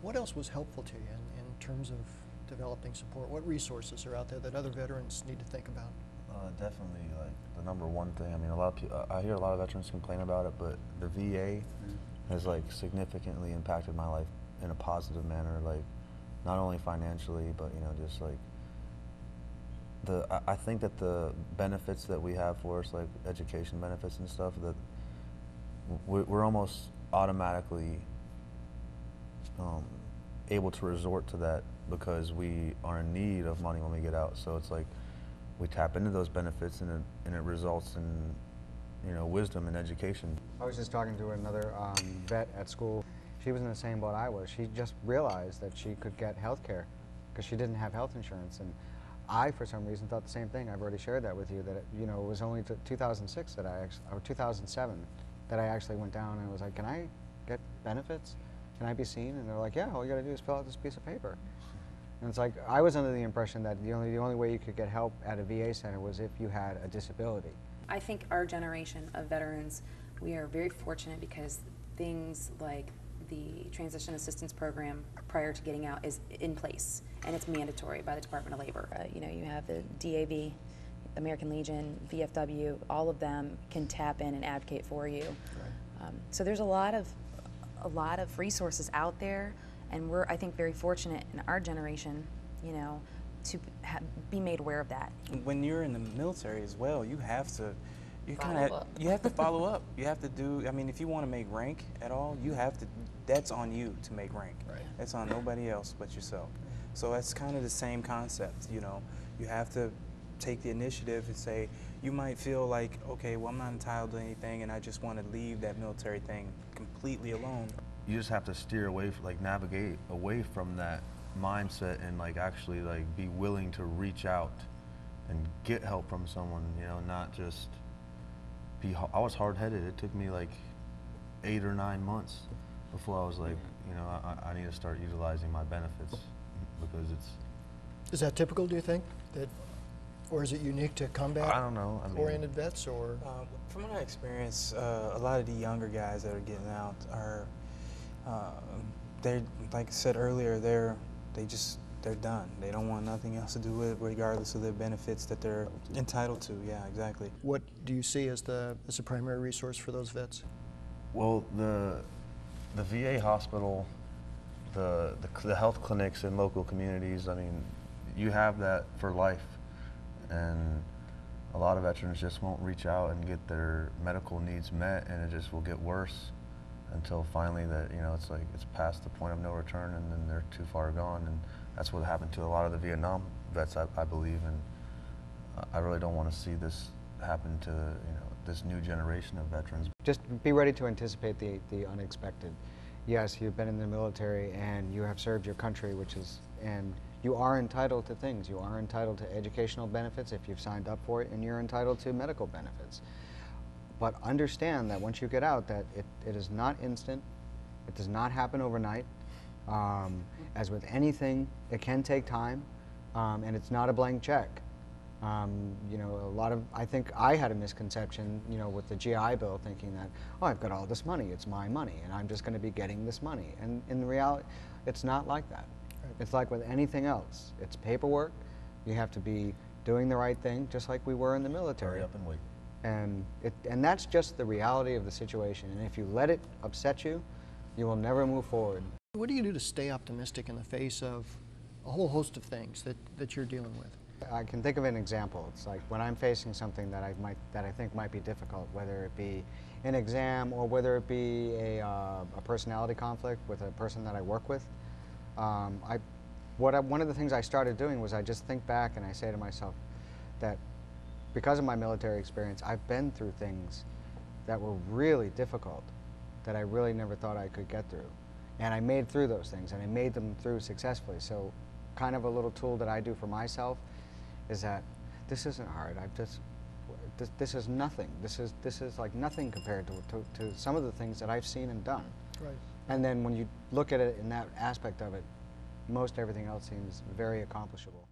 What else was helpful to you in terms of developing support? What resources are out there that other veterans need to think about? Definitely, like the number one thing. I mean, a lot of people. I hear a lot of veterans complain about it, but the VA has like significantly impacted my life in a positive manner. Like, not only financially, but just like I think that the benefits that we have for us, like education benefits and stuff, that we're almost automatically able to resort to that because we are in need of money when we get out. So it's like we tap into those benefits, and it results in wisdom and education. I was just talking to another vet at school. She was in the same boat I was. She just realized that she could get health care because she didn't have health insurance. And I, for some reason, thought the same thing. I've already shared that with you, that it was only 2006 that or 2007 that I actually went down and was like, can I get benefits? Can I be seen? And they're like, yeah, all you gotta do is fill out this piece of paper. And it's like, I was under the impression that the only way you could get help at a VA center was if you had a disability. I think our generation of veterans, we are very fortunate because things like the Transition Assistance Program prior to getting out is in place, and it's mandatory by the Department of Labor. You have the DAV, American Legion, VFW, all of them can tap in and advocate for you. Right. So there's a lot of resources out there, and we're, I think, very fortunate in our generation, to be made aware of that. When you're in the military as well, you have to follow up. You have to do, I mean, if you want to make rank at all, you have to, that's on you to make rank. Right. That's on nobody else but yourself. So that's kind of the same concept, You have to take the initiative and say, you might feel like, okay, well, I'm not entitled to anything and I just want to leave that military thing completely alone. You just have to steer away, navigate away from that mindset and actually be willing to reach out and get help from someone, not just be, I was hard-headed. It took me 8 or 9 months before I was like, I need to start utilizing my benefits because it's... Is that typical, do you think? Or is it unique to combat? I don't know. Oriented vets, or? From my experience, a lot of the younger guys that are getting out are, they're, like I said earlier, they're done. They don't want nothing else to do with it, regardless of the benefits that they're entitled to. Yeah, exactly. What do you see as the primary resource for those vets? Well, the VA hospital, the health clinics in local communities, I mean, you have that for life. And a lot of veterans just won't reach out and get their medical needs met, and it just will get worse until finally that, it's past the point of no return, and then they're too far gone. And that's what happened to a lot of the Vietnam vets, I believe. And I really don't want to see this happen to, this new generation of veterans. Just be ready to anticipate the unexpected. Yes, you've been in the military and you have served your country, and you are entitled to things. You are entitled to educational benefits if you've signed up for it, and you're entitled to medical benefits. But understand that once you get out, that it is not instant. It does not happen overnight. As with anything, it can take time, and it's not a blank check. I think I had a misconception, with the GI Bill, thinking that, oh, I've got all this money, it's my money, and I'm just going to be getting this money. And in reality, it's not like that. It's like with anything else. It's paperwork. You have to be doing the right thing, just like we were in the military. Hurry up and wait. And that's just the reality of the situation. And if you let it upset you, you will never move forward. What do you do to stay optimistic in the face of a whole host of things that you're dealing with? I can think of an example. It's like when I'm facing something that I think might be difficult, whether it be an exam or whether it be a personality conflict with a person that I work with. One of the things I started doing was I just think back and I say to myself that because of my military experience, I've been through things that were really difficult that I really never thought I could get through. And I made through those things, and I made them through successfully. So kind of a little tool that I do for myself is that this isn't hard. This is nothing. This is like nothing compared to some of the things that I've seen and done. Right. And then when you look at it in that aspect of it, most everything else seems very accomplishable.